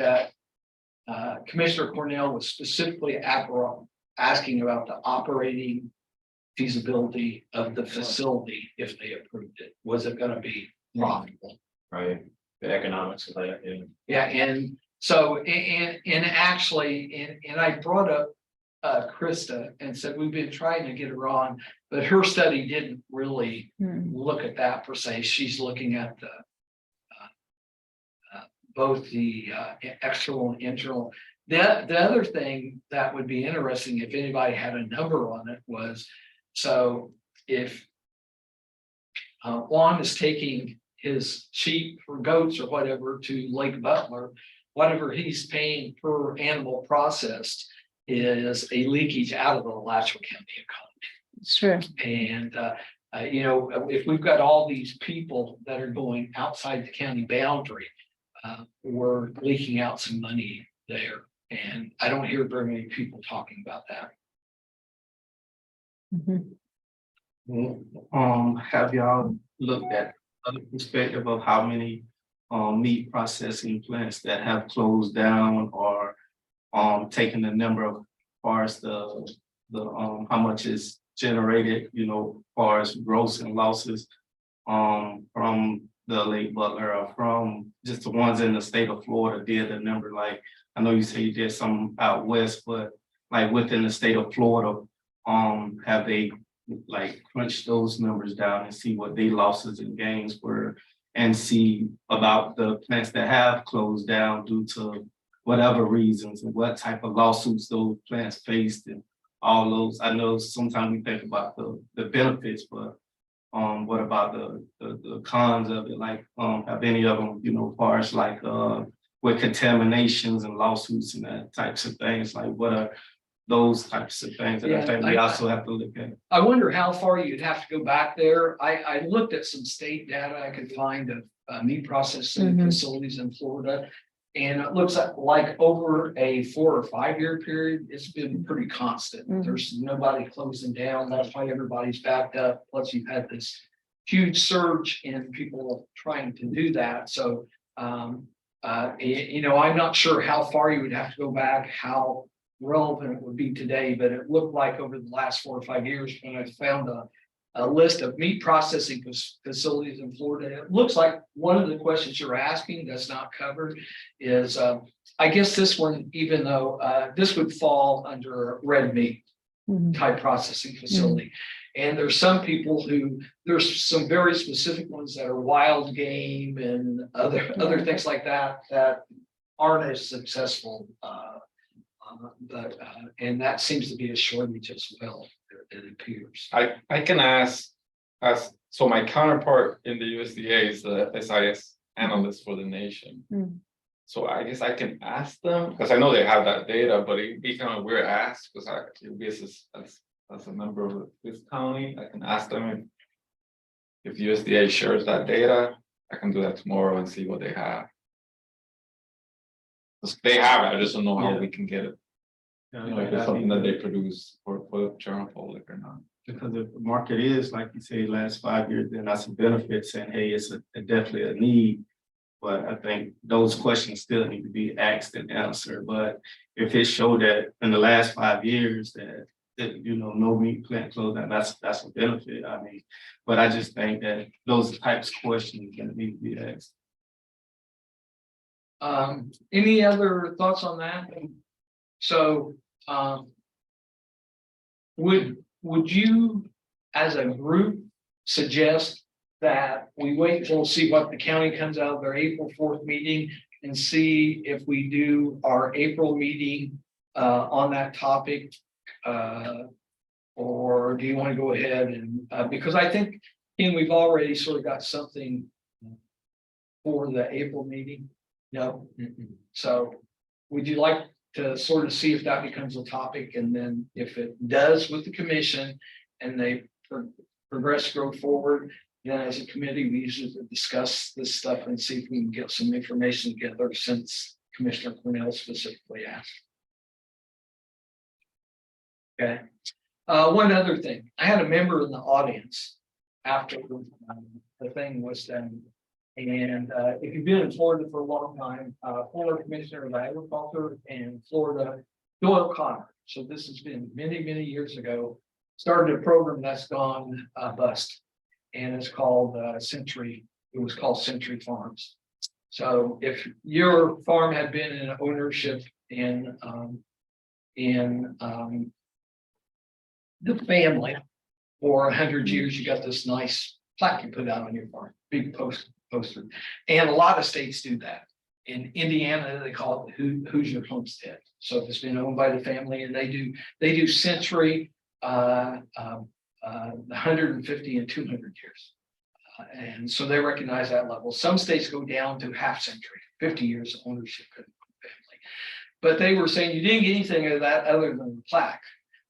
Commissioner Cornell was specifically asking about the operating feasibility of the facility if they approved it. Was it gonna be profitable? Right, the economics of that, yeah. Yeah, and so, and actually, and I brought up Krista and said, we've been trying to get her on, but her study didn't really look at that per se. She's looking at the both the external and internal. The other thing that would be interesting if anybody had a number on it was, so if Juan is taking his sheep or goats or whatever to Lake Butler, whatever he's paying per animal processed is a leakage out of the Alachua County economy. It's true. And, you know, if we've got all these people that are going outside the county boundary, we're leaking out some money there. And I don't hear very many people talking about that. Have y'all looked at other perspective of how many meat processing plants that have closed down or taken the number of far as the how much is generated, you know, far as gross and losses from the Lake Butler or from just the ones in the state of Florida did the number, like I know you say you did some out west, but like within the state of Florida, have they like crunch those numbers down and see what their losses and gains were and see about the plants that have closed down due to whatever reasons and what type of lawsuits those plants faced and all those. I know sometimes we think about the benefits, but what about the cons of it? Like have any of them, you know, as far as like with contaminations and lawsuits and that types of things, like what are those types of things that I think we also have to look at? I wonder how far you'd have to go back there. I looked at some state data I could find of meat processing facilities in Florida. And it looks like over a 4 or 5 year period, it's been pretty constant. There's nobody closing down. That's why everybody's backed up. Plus you've had this huge surge in people trying to do that. So, you know, I'm not sure how far you would have to go back, how relevant it would be today, but it looked like over the last 4 or 5 years when I found a list of meat processing facilities in Florida. It looks like one of the questions you're asking that's not covered is, I guess this one, even though this would fall under red meat type processing facility. And there's some people who, there's some very specific ones that are wild game and other things like that, that aren't as successful. And that seems to be a shortage as well, it appears. I can ask, so my counterpart in the USDA is the SIS analyst for the nation. So I guess I can ask them, because I know they have that data, but it'd be kind of weird to ask, because I guess as a member of this county, I can ask them if USDA shares that data. I can do that tomorrow and see what they have. They have it, I just don't know how we can get it. You know, if it's something that they produce for the general public or not. Because if the market is, like you say, last 5 years, then that's a benefit saying, hey, it's definitely a need. But I think those questions still need to be asked and answered. But if it showed that in the last 5 years that you know, no meat plant closed down, that's a benefit. I mean, but I just think that those types of questions can need to be asked. Any other thoughts on that? So, would you, as a group, suggest that we wait till see what the county comes out of their April 4th meeting and see if we do our April meeting on that topic? Or do you want to go ahead and, because I think, we've already sort of got something for the April meeting? No. So would you like to sort of see if that becomes a topic, and then if it does with the commission and they progress, go forward, then as a committee, we usually discuss this stuff and see if we can get some information together, since Commissioner Cornell specifically asked. Okay. One other thing, I had a member in the audience after the thing was done. And if you've been in Florida for a long time, former Commissioner of Agriculture in Florida, Doyle Connor. So this has been many, many years ago. Started a program that's gone bust, and it's called Century. It was called Century Farms. So if your farm had been in ownership in the family for 100 years, you got this nice plaque you put out on your farm, big poster. And a lot of states do that. In Indiana, they call it Hoosier Homestead. So if it's been owned by the family, and they do century, 150 and 200 years. And so they recognize that level. Some states go down to half century, 50 years of ownership of the family. But they were saying you didn't get anything of that other than the plaque.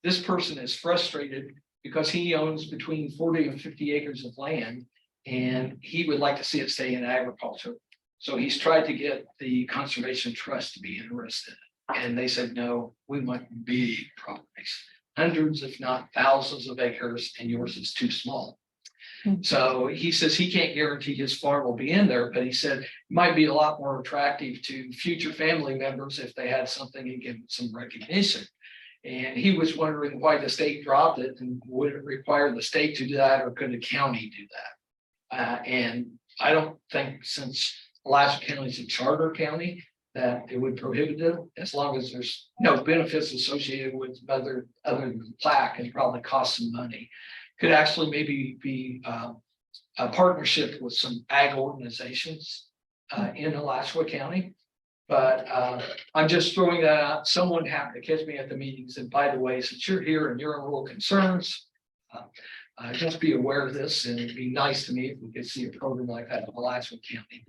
This person is frustrated because he owns between 40 and 50 acres of land, and he would like to see it stay in agriculture. So he's tried to get the Conservation Trust to be interested. And they said, no, we want big properties, hundreds, if not thousands of acres, and yours is too small. So he says he can't guarantee his farm will be in there, but he said it might be a lot more attractive to future family members if they had something and give some recognition. And he was wondering why the state dropped it, and would it require the state to do that, or could the county do that? And I don't think, since Alachua County is a charter county, that it would prohibit it, as long as there's no benefits associated with other than the plaque, and probably cost some money. Could actually maybe be a partnership with some ag organizations in Alachua County. But I'm just throwing that out. Someone happened to catch me at the meeting and said, by the way, since you're here and your rural concerns, just be aware of this, and it'd be nice to me if we could see a program like that in Alachua County.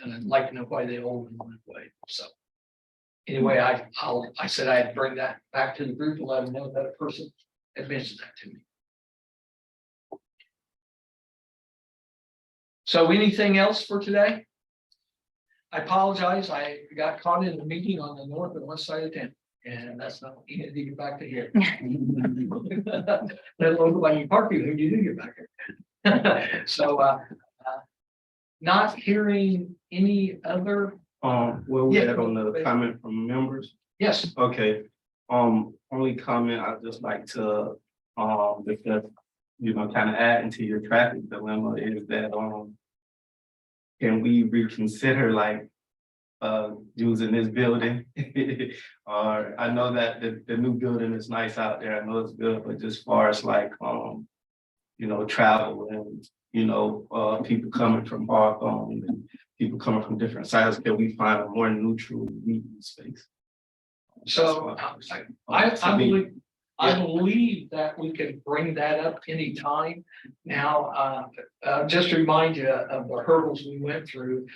And I'd like to know why they all went away. So anyway, I said I'd bring that back to the group and let them know that a person had mentioned that to me. So anything else for today? I apologize. I got caught in a meeting on the north and west side of town, and that's not easy to get back to here. Let alone when you park you, who do you get back here? So not hearing any other. Where we at on the comment from members? Yes. Okay. Only comment I'd just like to because, you know, kind of add into your traffic dilemma is that can we reconsider like using this building? Or I know that the new building is nice out there. I know it's good, but just far as like you know, travel and you know, people coming from Hawthorne and people coming from different sides, can we find a more neutral meeting space? So I believe that we could bring that up anytime. Now, just to remind you of the hurdles we went through,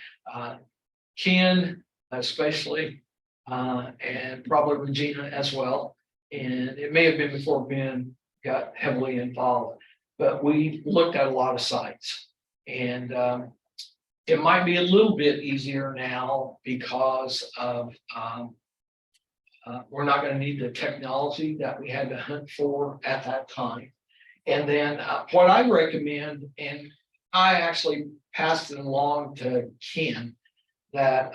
Ken especially, and probably Regina as well. And it may have been before Ben got heavily involved, but we looked at a lot of sites. And it might be a little bit easier now because of we're not going to need the technology that we had to hunt for at that time. And then what I recommend, and I actually passed it along to Ken, that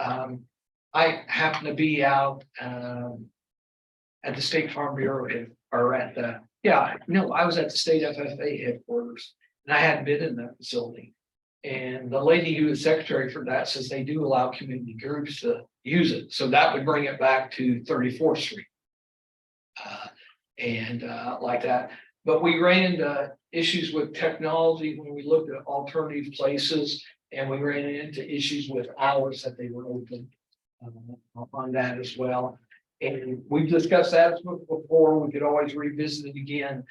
I happen to be out at the State Farm Bureau or at the, I was at the state FFA headquarters, and I hadn't been in that facility. And the lady who is secretary for that says they do allow community groups to use it. So that would bring it back to 34th Street. Like that. But we ran into issues with technology when we looked at alternative places, and we ran into issues with hours that they were open on that as well. And we've discussed that before. We could always revisit it again.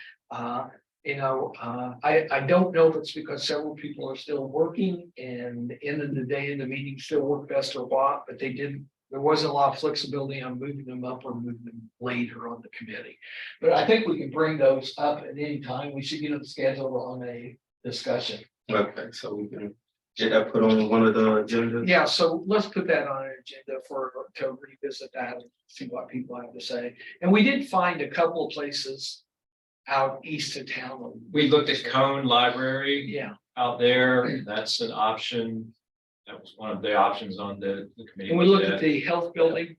I don't know if it's because several people are still working and the end of the day, the meeting still work best or what, but there wasn't a lot of flexibility on moving them up or moving them later on the committee. But I think we can bring those up at any time. We should get them scheduled on a discussion. Okay, so we can get that put on one of the agendas. Yeah, so let's put that on an agenda to revisit that and see what people have to say. And we did find a couple of places out east of town. We looked at Cone Library Yeah, out there. That's an option. That was one of the options on the committee. and we looked at the health building.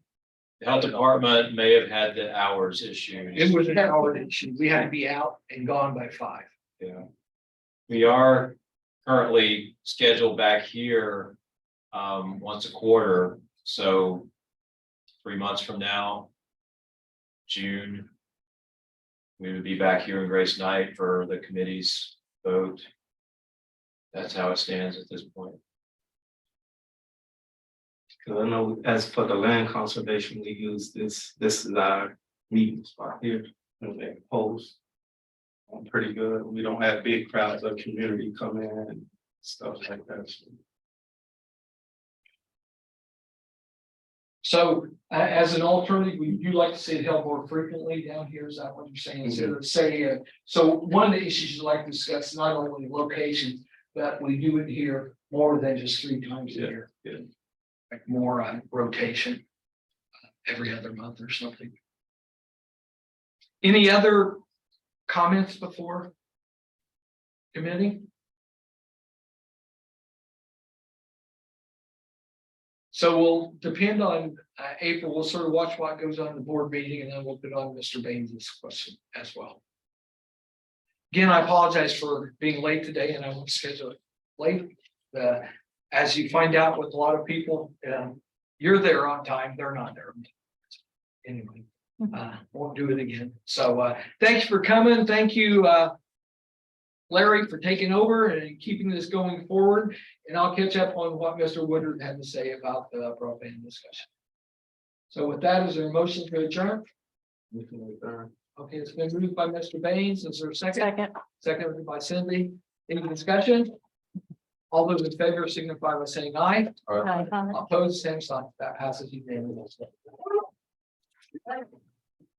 The health department may have had the hours issues. It was an hour issue. We had to be out and gone by 5. Yeah. We are currently scheduled back here once a quarter, so 3 months from now, June, we would be back here in Grace Night for the committee's vote. That's how it stands at this point. Cause I know as for the land conservation, we use this is our meeting spot here, and they post. Pretty good. We don't have big crowds of community come in and stuff like that. So as an alternative, we do like to see it held more frequently down here. Is that what you're saying? Instead of say, so one of the issues you'd like to discuss, not only location, but we do it here more than just 3 times a year. Yeah. Like more on rotation every other month or something. Any other comments before committee? So we'll depend on April. We'll sort of watch what goes on in the board meeting and then we'll put on Mr. Baines' question as well. Again, I apologize for being late today and I won't schedule it late. As you find out with a lot of people, you're there on time, they're not there. Anyway, won't do it again. So thanks for coming. Thank you, Larry, for taking over and keeping this going forward. And I'll catch up on what Mr. Woodard had to say about the broadband discussion. So with that, is there a motion to adjourn? Okay, it's been moved by Mr. Baines. Is there a second? Second. Seconded by Cindy. Any discussion? All those in favor signify by saying aye. Aye. Opposed, same sign. That passes unanimously.